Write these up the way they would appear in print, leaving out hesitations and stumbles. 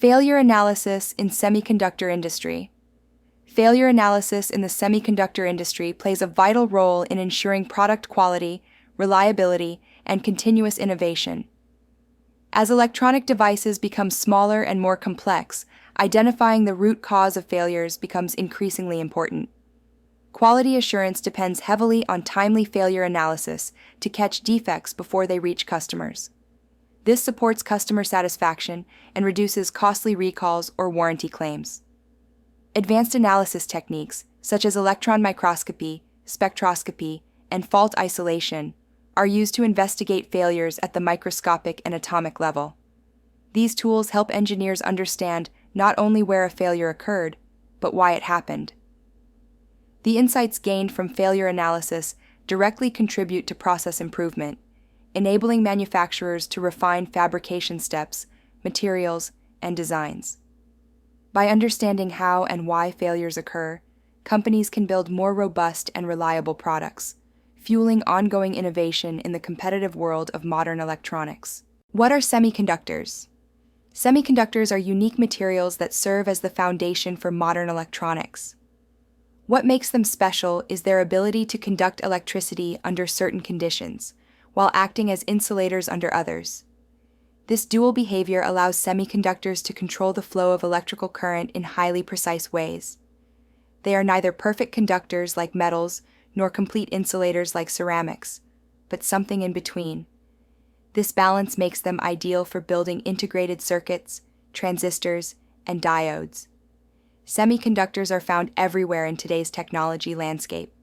Failure analysis in semiconductor industry. Failure analysis in the semiconductor industry plays a vital role in ensuring product quality, reliability, and continuous innovation. As electronic devices become smaller and more complex, identifying the root cause of failures becomes increasingly important. Quality assurance depends heavily on timely failure analysis to catch defects before they reach customers. This supports customer satisfaction and reduces costly recalls or warranty claims. Advanced analysis techniques, such as electron microscopy, spectroscopy, and fault isolation, are used to investigate failures at the microscopic and atomic level. These tools help engineers understand not only where a failure occurred, but why it happened. The insights gained from failure analysis directly contribute to process improvement, enabling manufacturers to refine fabrication steps, materials, and designs. By understanding how and why failures occur, companies can build more robust and reliable products, fueling ongoing innovation in the competitive world of modern electronics. What are semiconductors? Semiconductors are unique materials that serve as the foundation for modern electronics. What makes them special is their ability to conduct electricity under certain conditions, while acting as insulators under others. This dual behavior allows semiconductors to control the flow of electrical current in highly precise ways. They are neither perfect conductors like metals nor complete insulators like ceramics, but something in between. This balance makes them ideal for building integrated circuits, transistors, and diodes. Semiconductors are found everywhere in today's technology landscape.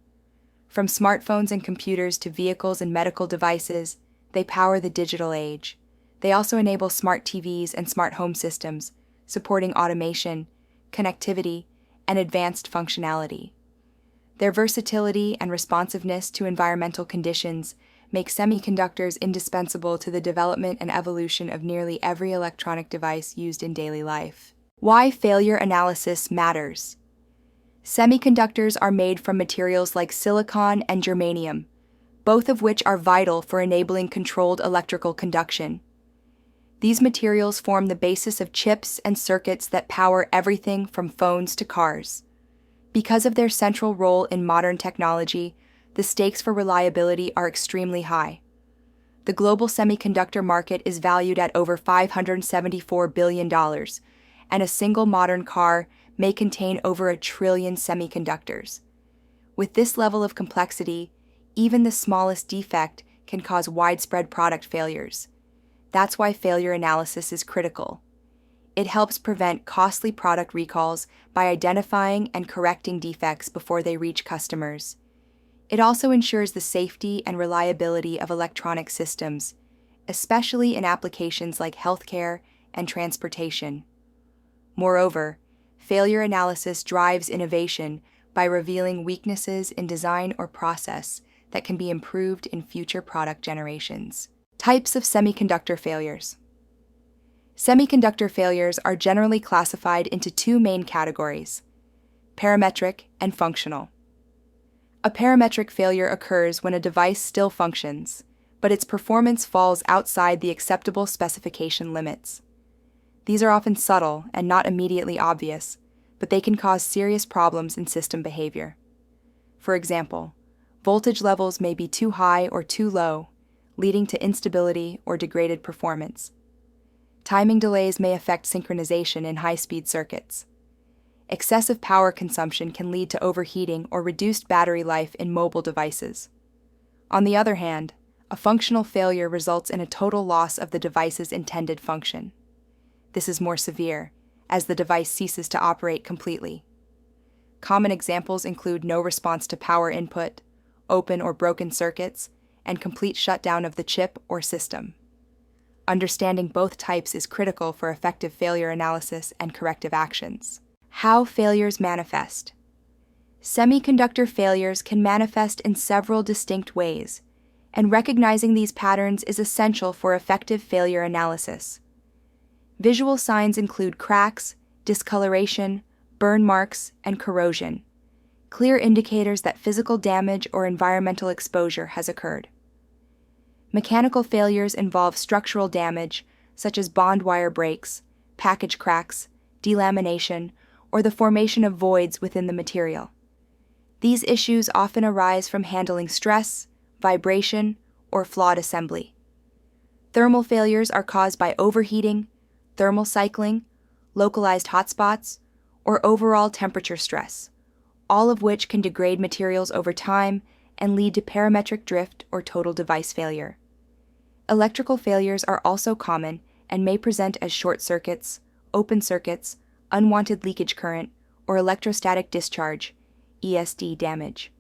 From smartphones and computers to vehicles and medical devices, they power the digital age. They also enable smart TVs and smart home systems, supporting automation, connectivity, and advanced functionality. Their versatility and responsiveness to environmental conditions make semiconductors indispensable to the development and evolution of nearly every electronic device used in daily life. Why failure analysis matters. Semiconductors are made from materials like silicon and germanium, both of which are vital for enabling controlled electrical conduction. These materials form the basis of chips and circuits that power everything from phones to cars. Because of their central role in modern technology, the stakes for reliability are extremely high. The global semiconductor market is valued at over $574 billion, and a single modern car may contain over 1 trillion semiconductors. With this level of complexity, even the smallest defect can cause widespread product failures. That's why failure analysis is critical. It helps prevent costly product recalls by identifying and correcting defects before they reach customers. It also ensures the safety and reliability of electronic systems, especially in applications like healthcare and transportation. Moreover, failure analysis drives innovation by revealing weaknesses in design or process that can be improved in future product generations. Types of semiconductor failures. Semiconductor failures are generally classified into two main categories: parametric and functional. A parametric failure occurs when a device still functions, but its performance falls outside the acceptable specification limits. These are often subtle and not immediately obvious, but they can cause serious problems in system behavior. For example, voltage levels may be too high or too low, leading to instability or degraded performance. Timing delays may affect synchronization in high-speed circuits. Excessive power consumption can lead to overheating or reduced battery life in mobile devices. On the other hand, a functional failure results in a total loss of the device's intended function. This is more severe, as the device ceases to operate completely. Common examples include no response to power input, open or broken circuits, and complete shutdown of the chip or system. Understanding both types is critical for effective failure analysis and corrective actions. How failures manifest. Semiconductor failures can manifest in several distinct ways, and recognizing these patterns is essential for effective failure analysis. Visual signs include cracks, discoloration, burn marks, and corrosion, clear indicators that physical damage or environmental exposure has occurred. Mechanical failures involve structural damage, such as bond wire breaks, package cracks, delamination, or the formation of voids within the material. These issues often arise from handling stress, vibration, or flawed assembly. Thermal failures are caused by overheating, thermal cycling, localized hotspots, or overall temperature stress, all of which can degrade materials over time and lead to parametric drift or total device failure. Electrical failures are also common and may present as short circuits, open circuits, unwanted leakage current, or electrostatic discharge, ESD damage.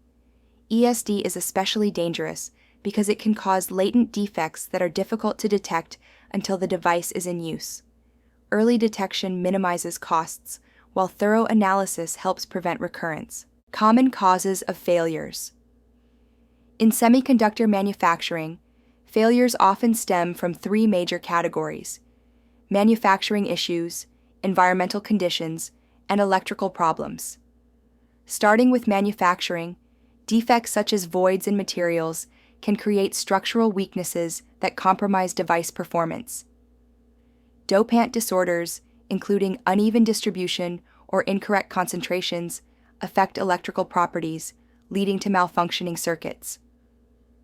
ESD is especially dangerous because it can cause latent defects that are difficult to detect until the device is in use. Early detection minimizes costs, while thorough analysis helps prevent recurrence. Common causes of failures. In semiconductor manufacturing, failures often stem from three major categories: manufacturing issues, environmental conditions, and electrical problems. Starting with manufacturing, defects such as voids in materials can create structural weaknesses that compromise device performance. Dopant disorders, including uneven distribution or incorrect concentrations, affect electrical properties, leading to malfunctioning circuits.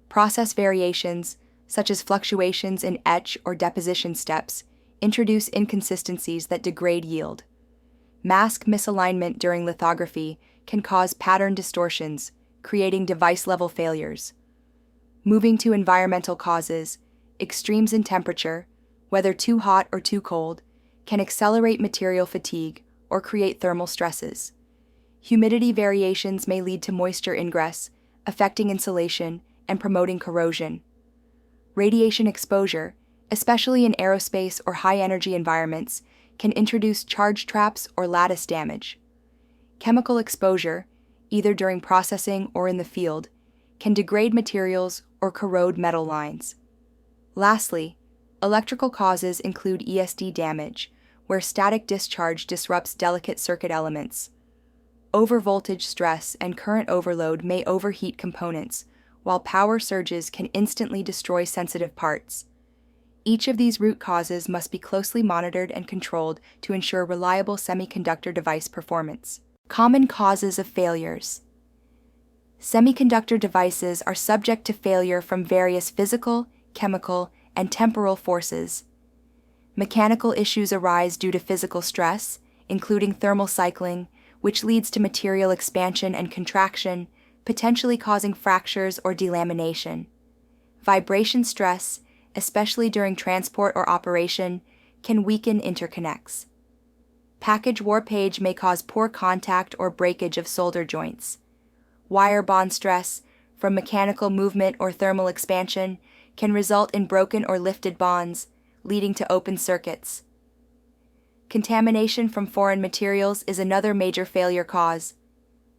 Process variations, such as fluctuations in etch or deposition steps, introduce inconsistencies that degrade yield. Mask misalignment during lithography can cause pattern distortions, creating device-level failures. Moving to environmental causes, extremes in temperature, whether too hot or too cold, can accelerate material fatigue or create thermal stresses. Humidity variations may lead to moisture ingress, affecting insulation and promoting corrosion. Radiation exposure, especially in aerospace or high-energy environments, can introduce charge traps or lattice damage. Chemical exposure, either during processing or in the field, can degrade materials or corrode metal lines. Lastly, electrical causes include ESD damage, where static discharge disrupts delicate circuit elements. Overvoltage stress and current overload may overheat components, while power surges can instantly destroy sensitive parts. Each of these root causes must be closely monitored and controlled to ensure reliable semiconductor device performance. Common causes of failures. Semiconductor devices are subject to failure from various physical, chemical, and temporal forces. Mechanical issues arise due to physical stress, including thermal cycling, which leads to material expansion and contraction, potentially causing fractures or delamination. Vibration stress, especially during transport or operation, can weaken interconnects. Package warpage may cause poor contact or breakage of solder joints. Wire bond stress, from mechanical movement or thermal expansion, can result in broken or lifted bonds, leading to open circuits. Contamination from foreign materials is another major failure cause.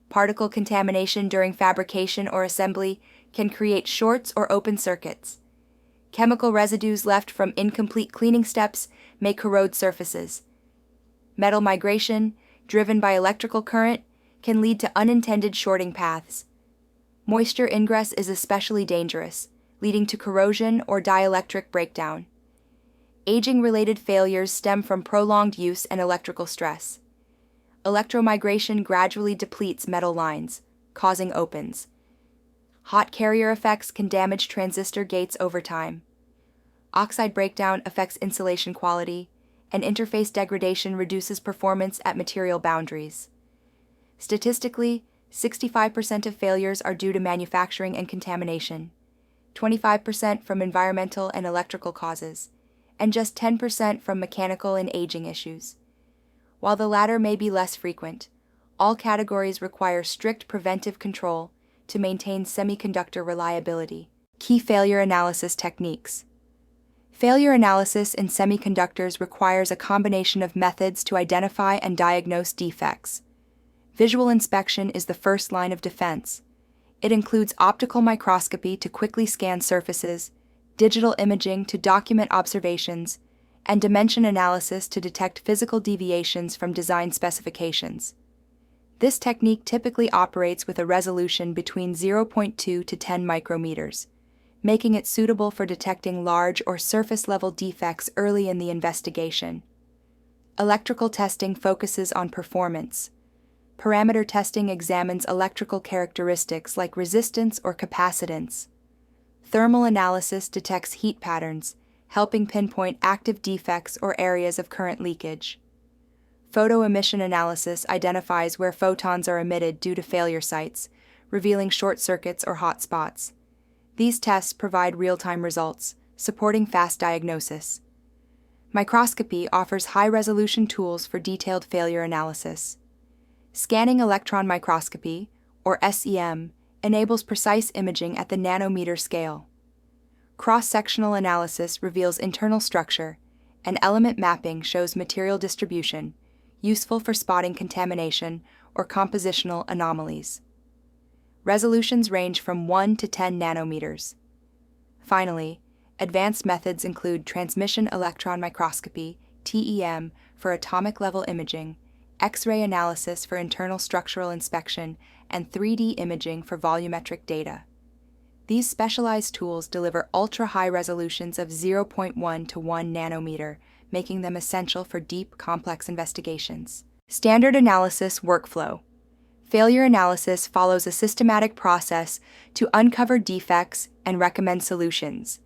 Particle contamination during fabrication or assembly can create shorts or open circuits. Chemical residues left from incomplete cleaning steps may corrode surfaces. Metal migration, driven by electrical current, can lead to unintended shorting paths. Moisture ingress is especially dangerous, leading to corrosion or dielectric breakdown. Aging-related failures stem from prolonged use and electrical stress. Electromigration gradually depletes metal lines, causing opens. Hot carrier effects can damage transistor gates over time. Oxide breakdown affects insulation quality, and interface degradation reduces performance at material boundaries. Statistically, 65% of failures are due to manufacturing and contamination, 25% from environmental and electrical causes, and just 10% from mechanical and aging issues. While the latter may be less frequent, all categories require strict preventive control to maintain semiconductor reliability. Key failure analysis techniques. Failure analysis in semiconductors requires a combination of methods to identify and diagnose defects. Visual inspection is the first line of defense. It includes optical microscopy to quickly scan surfaces, digital imaging to document observations, and dimension analysis to detect physical deviations from design specifications. This technique typically operates with a resolution between 0.2 to 10 micrometers, making it suitable for detecting large or surface-level defects early in the investigation. Electrical testing focuses on performance. Parameter testing examines electrical characteristics like resistance or capacitance. Thermal analysis detects heat patterns, helping pinpoint active defects or areas of current leakage. Photoemission analysis identifies where photons are emitted due to failure sites, revealing short circuits or hot spots. These tests provide real-time results, supporting fast diagnosis. Microscopy offers high-resolution tools for detailed failure analysis. Scanning electron microscopy, or SEM, enables precise imaging at the nanometer scale. Cross-sectional analysis reveals internal structure, and element mapping shows material distribution, useful for spotting contamination or compositional anomalies. Resolutions range from 1 to 10 nanometers. Finally, advanced methods include transmission electron microscopy, TEM, for atomic-level imaging, X-ray analysis for internal structural inspection, and 3D imaging for volumetric data. These specialized tools deliver ultra-high resolutions of 0.1 to 1 nanometer, making them essential for deep, complex investigations. Standard analysis workflow. Failure analysis follows a systematic process to uncover defects and recommend solutions.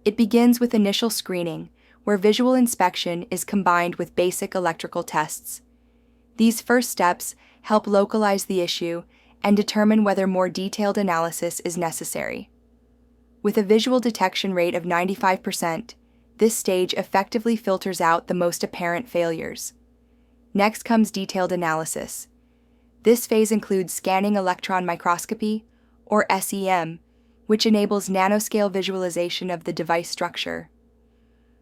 It begins with initial screening, where visual inspection is combined with basic electrical tests. These first steps help localize the issue and determine whether more detailed analysis is necessary. With a visual detection rate of 95%, this stage effectively filters out the most apparent failures. Next comes detailed analysis. This phase includes scanning electron microscopy, or SEM, which enables nanoscale visualization of the device structure.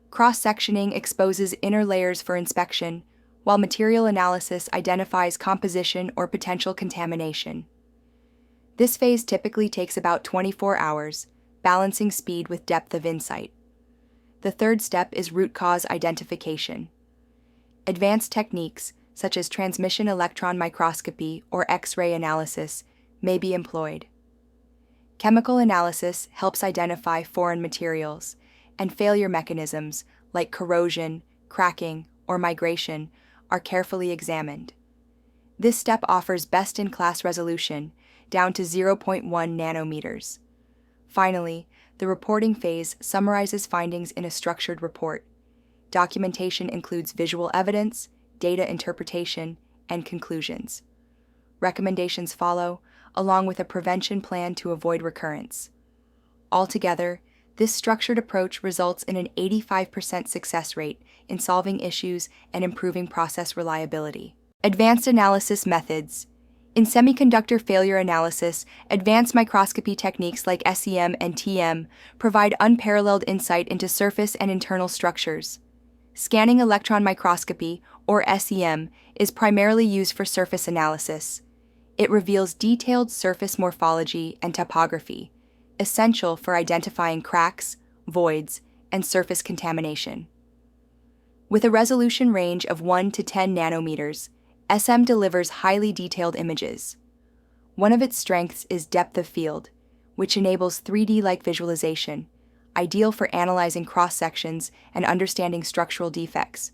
Cross-sectioning exposes inner layers for inspection, while material analysis identifies composition or potential contamination. This phase typically takes about 24 hours, balancing speed with depth of insight. The third step is root cause identification. Advanced techniques, such as transmission electron microscopy or X-ray analysis, may be employed. Chemical analysis helps identify foreign materials, and failure mechanisms like corrosion, cracking, or migration are carefully examined. This step offers best-in-class resolution, down to 0.1 nanometers. Finally, the reporting phase summarizes findings in a structured report. Documentation includes visual evidence, data interpretation, and conclusions. Recommendations follow, along with a prevention plan to avoid recurrence. Altogether, this structured approach results in an 85% success rate in solving issues and improving process reliability. Advanced analysis methods. In semiconductor failure analysis, advanced microscopy techniques like SEM and TM provide unparalleled insight into surface and internal structures. Scanning electron microscopy, or SEM, is primarily used for surface analysis. It reveals detailed surface morphology and topography, essential for identifying cracks, voids, and surface contamination. With a resolution range of 1 to 10 nanometers, SM delivers highly detailed images. One of its strengths is depth of field, which enables 3D-like visualization, ideal for analyzing cross-sections and understanding structural defects.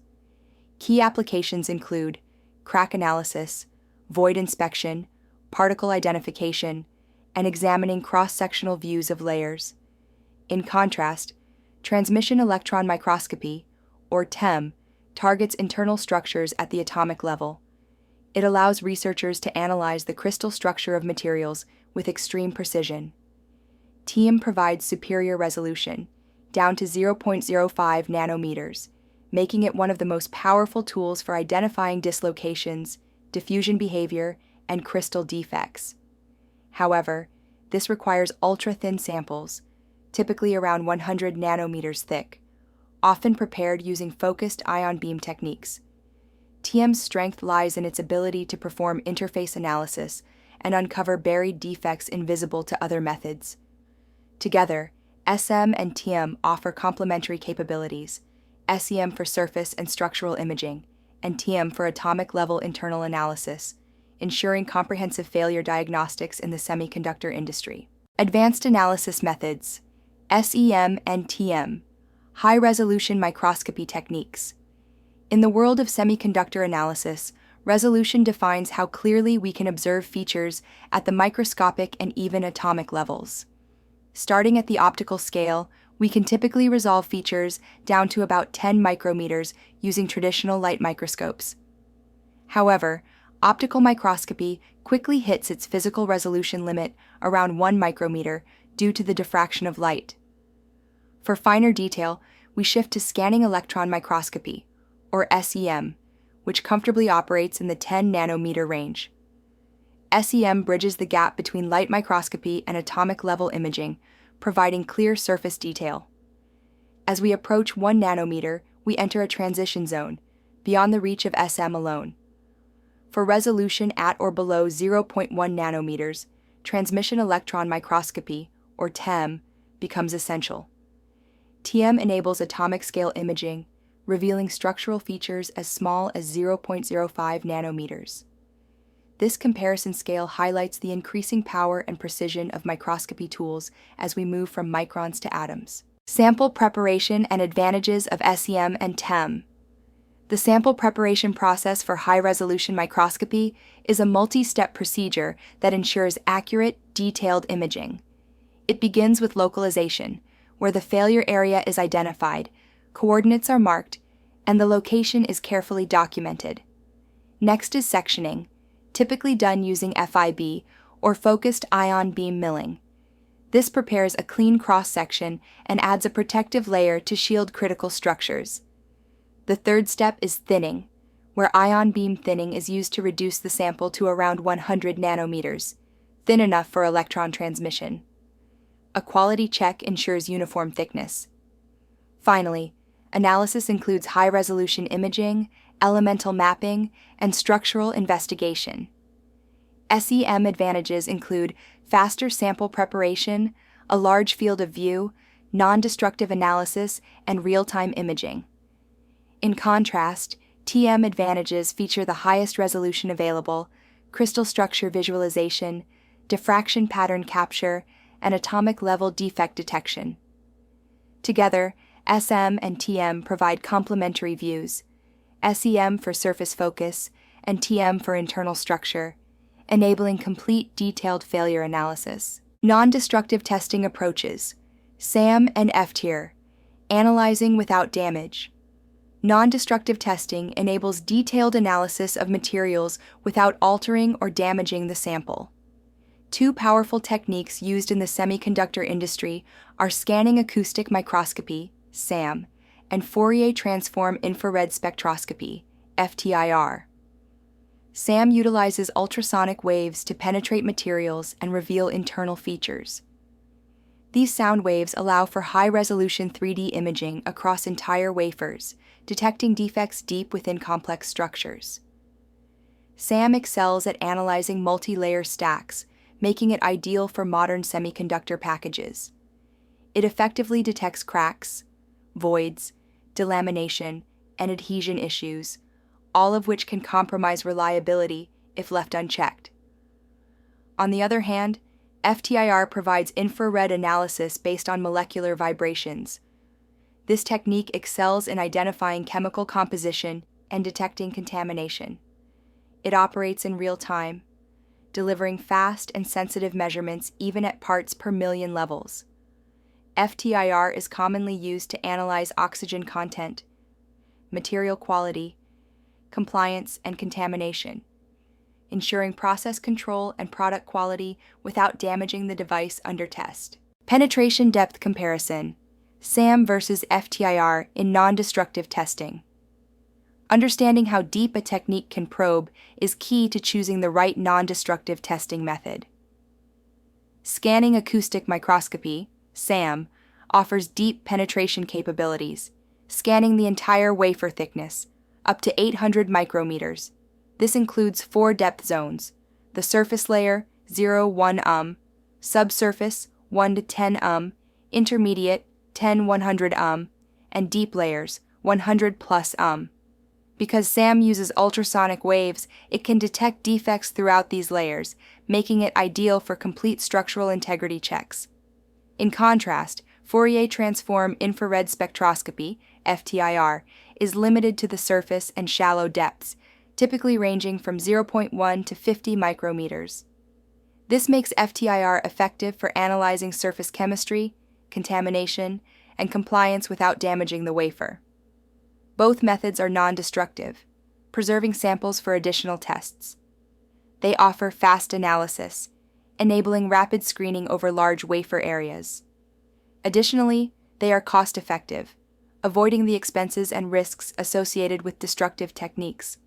Key applications include crack analysis, void inspection, particle identification, and examining cross-sectional views of layers. In contrast, transmission electron microscopy, or TEM, targets internal structures at the atomic level. It allows researchers to analyze the crystal structure of materials with extreme precision. TEM provides superior resolution, down to 0.05 nanometers, making it one of the most powerful tools for identifying dislocations, diffusion behavior, and crystal defects. However, this requires ultra-thin samples, typically around 100 nanometers thick, often prepared using focused ion beam techniques. TM's strength lies in its ability to perform interface analysis and uncover buried defects invisible to other methods. Together, SM and TM offer complementary capabilities, SEM for surface and structural imaging, and TM for atomic-level internal analysis, ensuring comprehensive failure diagnostics in the semiconductor industry. Advanced analysis methods, SEM and TM, high-resolution microscopy techniques. In the world of semiconductor analysis, resolution defines how clearly we can observe features at the microscopic and even atomic levels. Starting at the optical scale, we can typically resolve features down to about 10 micrometers using traditional light microscopes. However, optical microscopy quickly hits its physical resolution limit around 1 micrometer due to the diffraction of light. For finer detail, we shift to scanning electron microscopy, or SEM, which comfortably operates in the 10 nanometer range. SEM bridges the gap between light microscopy and atomic-level imaging, providing clear surface detail. As we approach 1 nanometer, we enter a transition zone, beyond the reach of SM alone. For resolution at or below 0.1 nanometers, transmission electron microscopy, or TEM, becomes essential. TEM enables atomic-scale imaging, revealing structural features as small as 0.05 nanometers. This comparison scale highlights the increasing power and precision of microscopy tools as we move from microns to atoms. Sample preparation and advantages of SEM and TEM. The sample preparation process for high-resolution microscopy is a multi-step procedure that ensures accurate, detailed imaging. It begins with localization, where the failure area is identified, coordinates are marked, and the location is carefully documented. Next is sectioning, typically done using FIB, or focused ion beam milling. This prepares a clean cross-section and adds a protective layer to shield critical structures. The third step is thinning, where ion beam thinning is used to reduce the sample to around 100 nanometers, thin enough for electron transmission. A quality check ensures uniform thickness. Finally, analysis includes high-resolution imaging, elemental mapping, and structural investigation. SEM advantages include faster sample preparation, a large field of view, non-destructive analysis, and real-time imaging. In contrast, TM advantages feature the highest resolution available, crystal structure visualization, diffraction pattern capture, and atomic-level defect detection. Together, SM and TM provide complementary views, SEM for surface focus, and TM for internal structure, enabling complete detailed failure analysis. Non-destructive testing approaches, SAM and FTIR, analyzing without damage. Non-destructive testing enables detailed analysis of materials without altering or damaging the sample. Two powerful techniques used in the semiconductor industry are scanning acoustic microscopy, SAM, and Fourier transform infrared spectroscopy, FTIR. SAM utilizes ultrasonic waves to penetrate materials and reveal internal features. These sound waves allow for high-resolution 3D imaging across entire wafers, detecting defects deep within complex structures. SAM excels at analyzing multi-layer stacks, making it ideal for modern semiconductor packages. It effectively detects cracks, voids, delamination, and adhesion issues, all of which can compromise reliability if left unchecked. On the other hand, FTIR provides infrared analysis based on molecular vibrations. This technique excels in identifying chemical composition and detecting contamination. It operates in real time, delivering fast and sensitive measurements even at parts per million levels. FTIR is commonly used to analyze oxygen content, material quality, compliance, and contamination, ensuring process control and product quality without damaging the device under test. Penetration depth comparison, SAM versus FTIR in non-destructive testing. Understanding how deep a technique can probe is key to choosing the right non-destructive testing method. Scanning acoustic microscopy, SAM, offers deep penetration capabilities, scanning the entire wafer thickness, up to 800 micrometers. This includes 4 depth zones: the surface layer, 0-1 subsurface, 1 to 10 intermediate, 10-100 and deep layers, 100 plus Because SAM uses ultrasonic waves, it can detect defects throughout these layers, making it ideal for complete structural integrity checks. In contrast, Fourier transform infrared spectroscopy, FTIR, is limited to the surface and shallow depths, typically ranging from 0.1 to 50 micrometers. This makes FTIR effective for analyzing surface chemistry, contamination, and compliance without damaging the wafer. Both methods are non-destructive, preserving samples for additional tests. They offer fast analysis, enabling rapid screening over large wafer areas. Additionally, they are cost-effective, avoiding the expenses and risks associated with destructive techniques,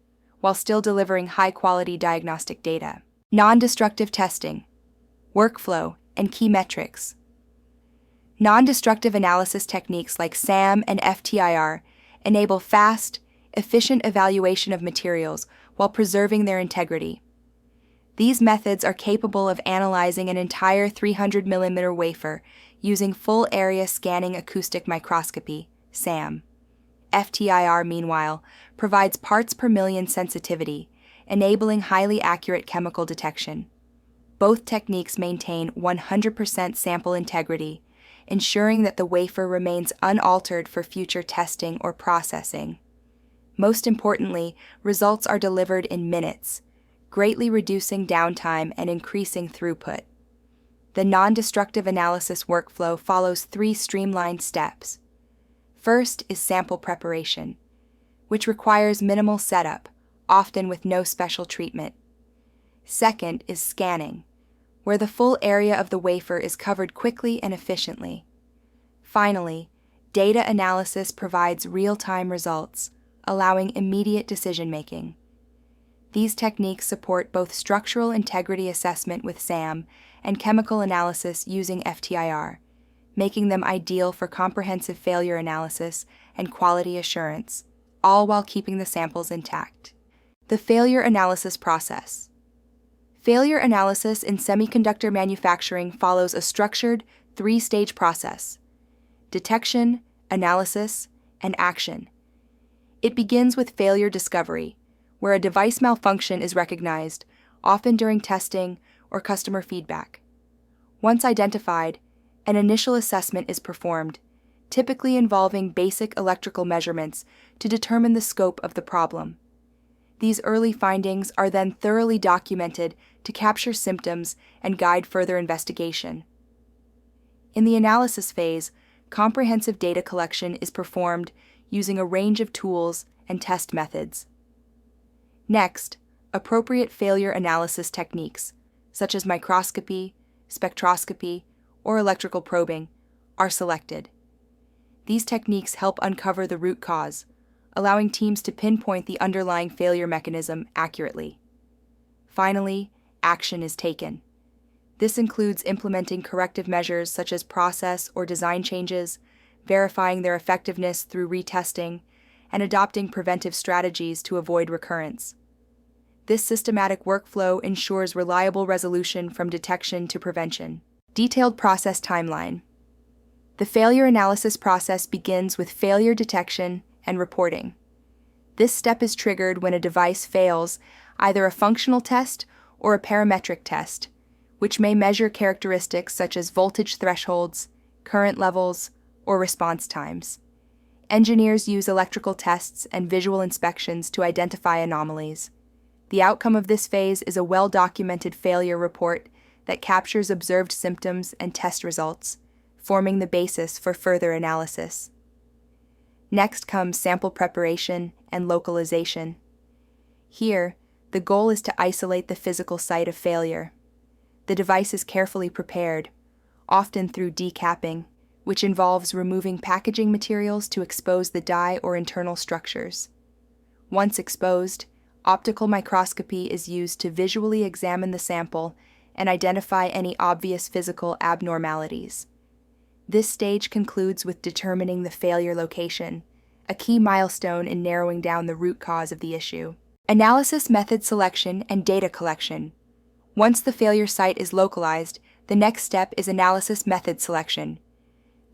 while still delivering high-quality diagnostic data. Non-destructive testing, workflow, and key metrics. Non-destructive analysis techniques like SAM and FTIR enable fast, efficient evaluation of materials while preserving their integrity. These methods are capable of analyzing an entire 300mm wafer using full-area scanning acoustic microscopy, SAM. FTIR, meanwhile, provides parts per million sensitivity, enabling highly accurate chemical detection. Both techniques maintain 100% sample integrity, ensuring that the wafer remains unaltered for future testing or processing. Most importantly, results are delivered in minutes, greatly reducing downtime and increasing throughput. The non-destructive analysis workflow follows 3 streamlined steps. First is sample preparation, which requires minimal setup, often with no special treatment. Second is scanning, where the full area of the wafer is covered quickly and efficiently. Finally, data analysis provides real-time results, allowing immediate decision-making. These techniques support both structural integrity assessment with SAM and chemical analysis using FTIR, making them ideal for comprehensive failure analysis and quality assurance, all while keeping the samples intact. The failure analysis process. Failure analysis in semiconductor manufacturing follows a structured 3-stage process: detection, analysis, and action. It begins with failure discovery, where a device malfunction is recognized, often during testing or customer feedback. Once identified, an initial assessment is performed, typically involving basic electrical measurements to determine the scope of the problem. These early findings are then thoroughly documented to capture symptoms and guide further investigation. In the analysis phase, comprehensive data collection is performed using a range of tools and test methods. Next, appropriate failure analysis techniques, such as microscopy, spectroscopy, or electrical probing, are selected. These techniques help uncover the root cause, allowing teams to pinpoint the underlying failure mechanism accurately. Finally, action is taken. This includes implementing corrective measures such as process or design changes, verifying their effectiveness through retesting, and adopting preventive strategies to avoid recurrence. This systematic workflow ensures reliable resolution from detection to prevention. Detailed process timeline. The failure analysis process begins with failure detection and reporting. This step is triggered when a device fails either a functional test or a parametric test, which may measure characteristics such as voltage thresholds, current levels, or response times. Engineers use electrical tests and visual inspections to identify anomalies. The outcome of this phase is a well-documented failure report that captures observed symptoms and test results, forming the basis for further analysis. Next comes sample preparation and localization. Here, the goal is to isolate the physical site of failure. The device is carefully prepared, often through decapping, which involves removing packaging materials to expose the die or internal structures. Once exposed, optical microscopy is used to visually examine the sample and identify any obvious physical abnormalities. This stage concludes with determining the failure location, a key milestone in narrowing down the root cause of the issue. Analysis method selection and data collection. Once the failure site is localized, the next step is analysis method selection.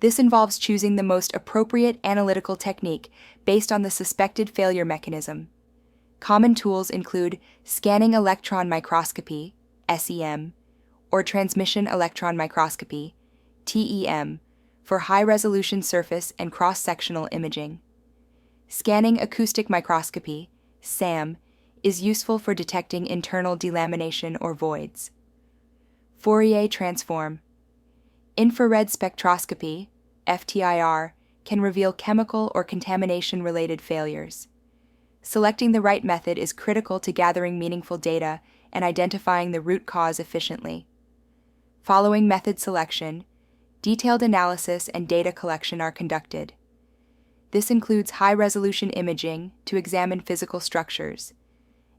This involves choosing the most appropriate analytical technique based on the suspected failure mechanism. Common tools include scanning electron microscopy, SEM, or transmission electron microscopy, TEM, for high-resolution surface and cross-sectional imaging. Scanning acoustic microscopy, SAM, is useful for detecting internal delamination or voids. Fourier transform. Infrared spectroscopy, FTIR, can reveal chemical or contamination-related failures. Selecting the right method is critical to gathering meaningful data and identifying the root cause efficiently. Following method selection, detailed analysis and data collection are conducted. This includes high-resolution imaging to examine physical structures,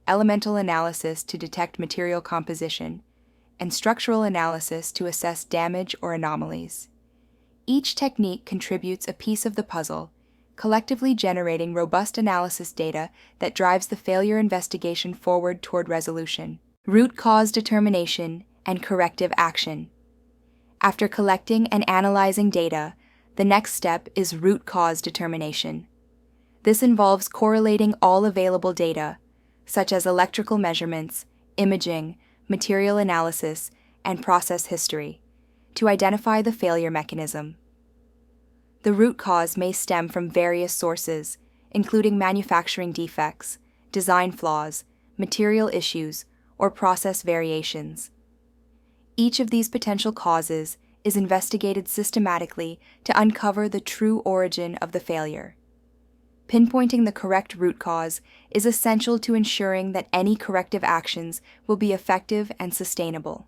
elemental analysis to detect material composition, and structural analysis to assess damage or anomalies. Each technique contributes a piece of the puzzle, collectively generating robust analysis data that drives the failure investigation forward toward resolution. Root cause determination and corrective action. After collecting and analyzing data, the next step is root cause determination. This involves correlating all available data, such as electrical measurements, imaging, material analysis, and process history, to identify the failure mechanism. The root cause may stem from various sources, including manufacturing defects, design flaws, material issues, or process variations. Each of these potential causes is investigated systematically to uncover the true origin of the failure. Pinpointing the correct root cause is essential to ensuring that any corrective actions will be effective and sustainable.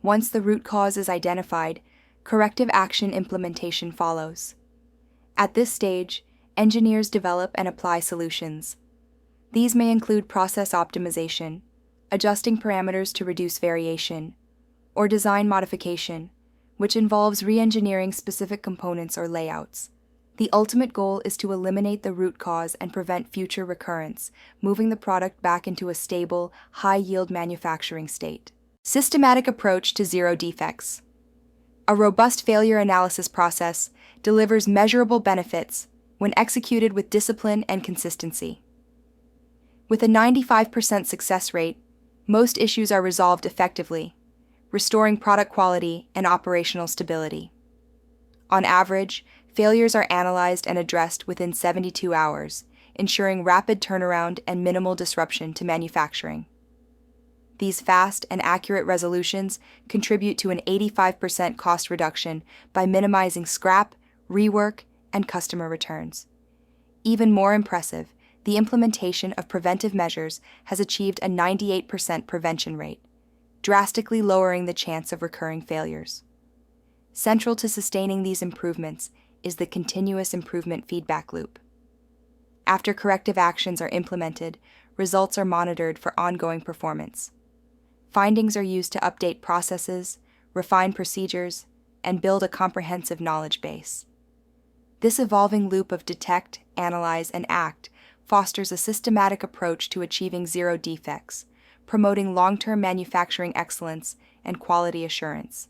Once the root cause is identified, corrective action implementation follows. At this stage, engineers develop and apply solutions. These may include process optimization, adjusting parameters to reduce variation, or design modification, which involves re-engineering specific components or layouts. The ultimate goal is to eliminate the root cause and prevent future recurrence, moving the product back into a stable, high-yield manufacturing state. Systematic approach to zero defects. A robust failure analysis process delivers measurable benefits when executed with discipline and consistency. With a 95% success rate, most issues are resolved effectively, restoring product quality and operational stability. On average, failures are analyzed and addressed within 72 hours, ensuring rapid turnaround and minimal disruption to manufacturing. These fast and accurate resolutions contribute to an 85% cost reduction by minimizing scrap, rework, and customer returns. Even more impressive, the implementation of preventive measures has achieved a 98% prevention rate, drastically lowering the chance of recurring failures. Central to sustaining these improvements is the continuous improvement feedback loop. After corrective actions are implemented, results are monitored for ongoing performance. Findings are used to update processes, refine procedures, and build a comprehensive knowledge base. This evolving loop of detect, analyze, and act fosters a systematic approach to achieving zero defects, promoting long-term manufacturing excellence and quality assurance.